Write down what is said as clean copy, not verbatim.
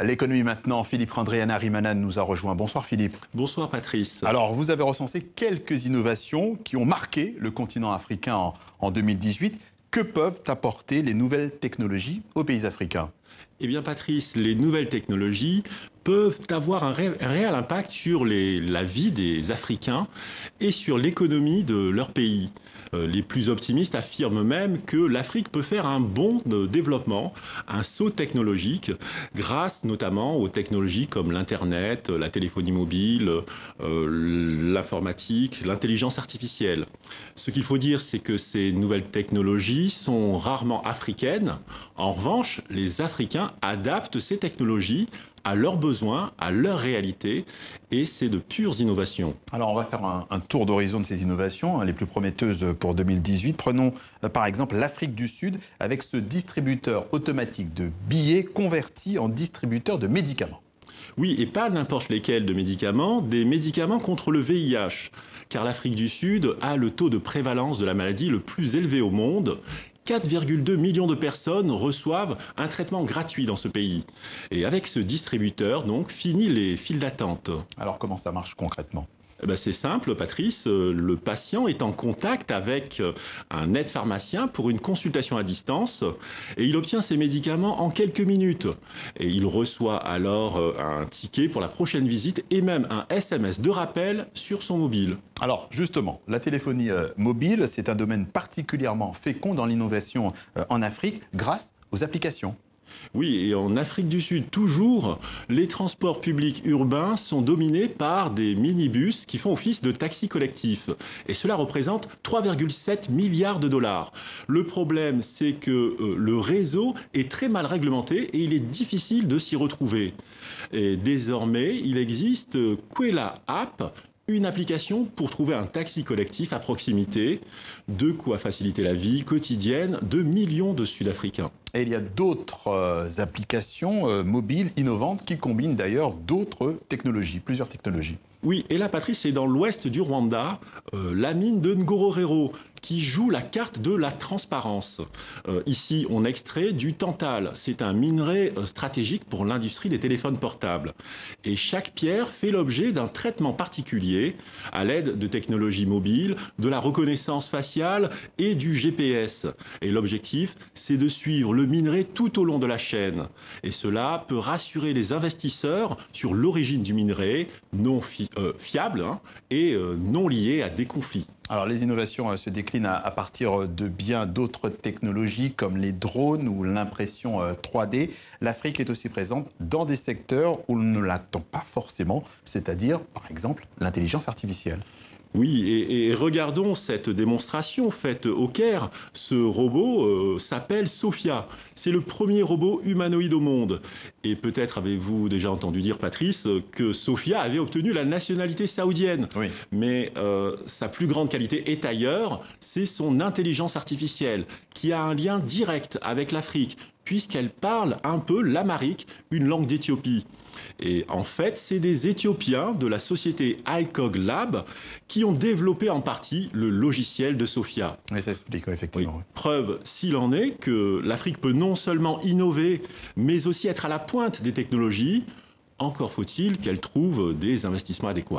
L'économie maintenant, Philippe Randrianarihamanan nous a rejoint. Bonsoir Philippe. Bonsoir Patrice. Alors vous avez recensé quelques innovations qui ont marqué le continent africain en 2018. Que peuvent apporter les nouvelles technologies aux pays africains ? Eh bien Patrice, les nouvelles technologies peuvent avoir un réel impact sur la vie des Africains et sur l'économie de leur pays. Les plus optimistes affirment même que l'Afrique peut faire un bond de développement, un saut technologique, grâce notamment aux technologies comme l'Internet, la téléphonie mobile, l'informatique, l'intelligence artificielle. Ce qu'il faut dire, c'est que ces nouvelles technologies sont rarement africaines. En revanche, les Africains adaptent ces technologies à leurs besoins, à leur réalité, et c'est de pures innovations. Alors on va faire un tour d'horizon de ces innovations, les plus prometteuses pour 2018. Prenons par exemple l'Afrique du Sud avec ce distributeur automatique de billets converti en distributeur de médicaments. Oui, et pas n'importe lesquels de médicaments, des médicaments contre le VIH. Car l'Afrique du Sud a le taux de prévalence de la maladie le plus élevé au monde. 4,2 millions de personnes reçoivent un traitement gratuit dans ce pays. Et avec ce distributeur, donc, fini les files d'attente. Alors comment ça marche concrètement ? C'est simple, Patrice. Le patient est en contact avec un aide-pharmacien pour une consultation à distance et il obtient ses médicaments en quelques minutes. Et il reçoit alors un ticket pour la prochaine visite et même un SMS de rappel sur son mobile. Alors justement, la téléphonie mobile, c'est un domaine particulièrement fécond dans l'innovation en Afrique grâce aux applications. Oui, et en Afrique du Sud, toujours, les transports publics urbains sont dominés par des minibus qui font office de taxis collectifs. Et cela représente 3,7 milliards de dollars. Le problème, c'est que le réseau est très mal réglementé et il est difficile de s'y retrouver. Et désormais, il existe Kwela App, une application pour trouver un taxi collectif à proximité, de quoi faciliter la vie quotidienne de millions de Sud-Africains. Et il y a d'autres applications mobiles innovantes qui combinent d'ailleurs d'autres technologies, plusieurs technologies. Oui, et là, Patrice, c'est dans l'ouest du Rwanda, la mine de Ngororero, qui joue la carte de la transparence. Ici, on extrait du tantal. C'est un minerai stratégique pour l'industrie des téléphones portables. Et chaque pierre fait l'objet d'un traitement particulier à l'aide de technologies mobiles, de la reconnaissance faciale et du GPS. Et l'objectif, c'est de suivre le minerai tout au long de la chaîne. Et cela peut rassurer les investisseurs sur l'origine du minerai, non fiable et non lié à des conflits. Alors les innovations se déclinent à partir de bien d'autres technologies comme les drones ou l'impression 3D. L'Afrique est aussi présente dans des secteurs où l'on ne l'attend pas forcément, c'est-à-dire par exemple l'intelligence artificielle. Oui, et regardons cette démonstration faite au Caire. Ce robot s'appelle Sophia. C'est le premier robot humanoïde au monde. Et peut-être avez-vous déjà entendu dire, Patrice, que Sophia avait obtenu la nationalité saoudienne. Oui. Mais sa plus grande qualité est ailleurs, c'est son intelligence artificielle, qui a un lien direct avec l'Afrique, puisqu'elle parle un peu l'amharique, une langue d'Éthiopie. Et en fait, c'est des Éthiopiens de la société iCog Lab qui ont développé en partie le logiciel de Sophia. Oui, ça explique, effectivement. Oui. Preuve, s'il en est, que l'Afrique peut non seulement innover, mais aussi être à la pointe des technologies. Encore faut-il qu'elle trouve des investissements adéquats.